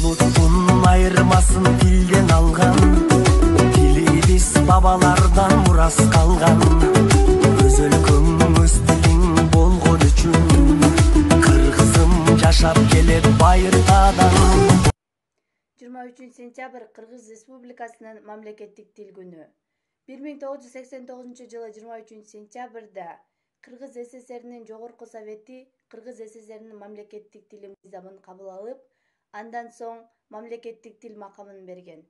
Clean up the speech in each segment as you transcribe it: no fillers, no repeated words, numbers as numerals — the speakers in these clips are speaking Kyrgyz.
Bulutun ayırmasın tilden algan, dilimiz babalardan muras kalgan. Öz өлкөң öz tiling bolgon үчүn, кыргызым жашап келет байыртадан. 23 сентябрь Кыргыз Республикасынын мамлекеттик тил күнү. 1989 жылы 23 сентябрда Кыргыз СССРнин Жогорку Совети Кыргыз СССРнин мамлекеттик тили мыйзамын кабыл алып, андан соң мамлекеттик тил макамын берген.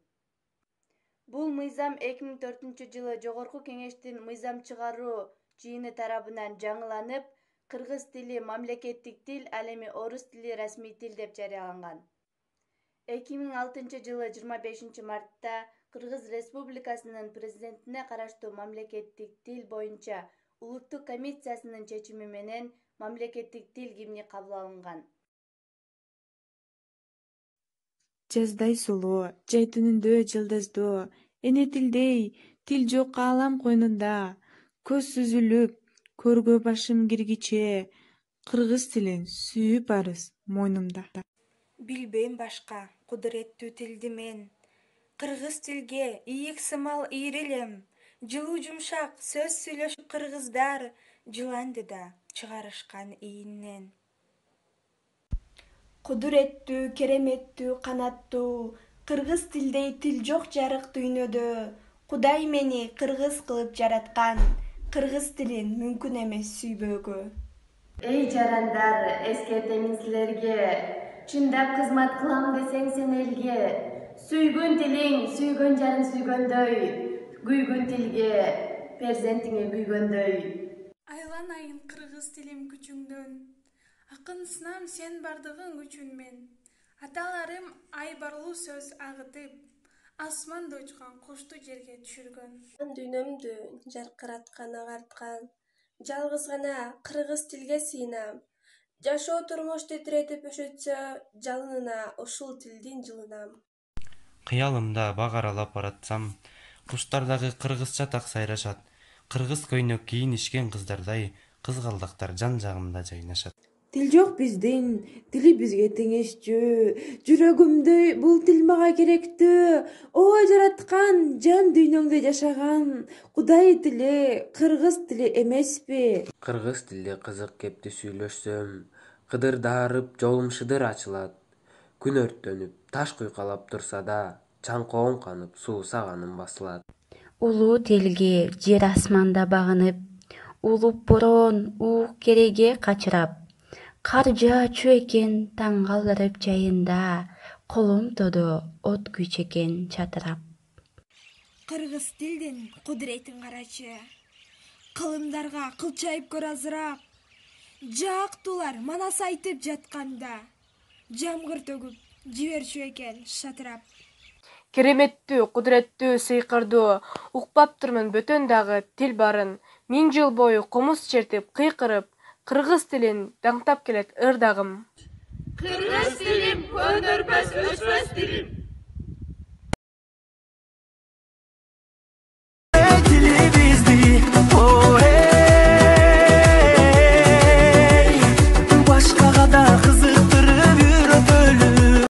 Бул мыйзам 2004 жылы Жогорку Кеңештин мыйзам чыгаруу жыйыны тарабынан жаңыланып, кыргыз тили мамлекеттик тил, ал эми орус тили расмий тил деп жарыяланган. 2006 жылы 25 мартта Кыргыз Республикасынын президентине караштуу мамлекеттик тил боюнча улуттук комиссиясынын чечими менен мамлекеттик тил гимни кабыл алынган. Жаздай сулуу, жай түнүндө жылдыздоо, эне тилдей, тил жок аалам койнунда, көз сүзүлүп, көргө башым киргиче, кыргыз тилин сүйүп арыз мойнумда. Билбейм башка кудуреттүү тилди мен. Кыргыз тилге ийик сымал ийрилем. Жылуу жумшак сөз сүйлөшүп кыргыздар, жыланды да чыгарышкан ийинен. Кудуреттүү, кереметтүү, канаттуу, кыргыз тилдей тил жок жарык дүйнөдө. Кудай мени кыргыз кылып жараткан, кыргыз тилин мүмкүн эмес сүйбөөгө. Эй жарандар, эскертемин силерге. Чындап кызмат кылам десең сен элге. Сүйгөн тилиң, сүйгөн жарың сүйгөндөй. Күйгөн тилге, перзентиңе күйгөндөй. Айланайын кыргыз тилим күчүңдөн. Акын сынам сен бардыгың үчүн мен. Аталарым айбарлуу сөз агытып, асманда учкан кошту жерге түшүргөн. Дүйнөмдү жаркыраткан агарткан, жалгыз гана кыргыз тилге сыйынам. Жашоо турмуш тетиретип өшөтсө, жалынына ушул тилдин жылынам. Кыялымда бак аралап баратсам, куштар дагы кыргызча так сайрашат. Кыргыз көйнөк кийинишкен кыздардай, кызгалдактар жан жагымда жайнашат. Тил жок биздин, тили бизге теңешчү, жүрөгүмдөй бул тил мага керектүү. Ооба жараткан, жан дүйнөңдө жашаган, Кудай тили, кыргыз тили эмеспи? Кыргыз тилде кызык кепти сүйлөшсөм, кыдыр дарып жолум шыдыр ачылат. Күн өрттөнүп, таш куйкалап турса да, чаңкоом канып, суу саганым басылат. Улуу телге жер асманда багынып, улуп борон уук кереге качырап, кар жаачу экен таң калтырып жайында, колум тодо от күч экен чатырап. Кыргыз тилдин кудуретин карачы, кылымдарга кылчайып көр азыраак. Жаактуулар манас айтып жатканда, жамгыр төгүп жиберчү экен шатырап. Кереметтүү, кудуреттүү, сыйкырдуу, укпаптырмын бөтөн дагы тил барын. 1000 жыл бою комуз чертип, кыйкырып, кыргыз тилин даңтап келет ырдагым. Кыргыз тилим көнөрбөс өчпөс тилим.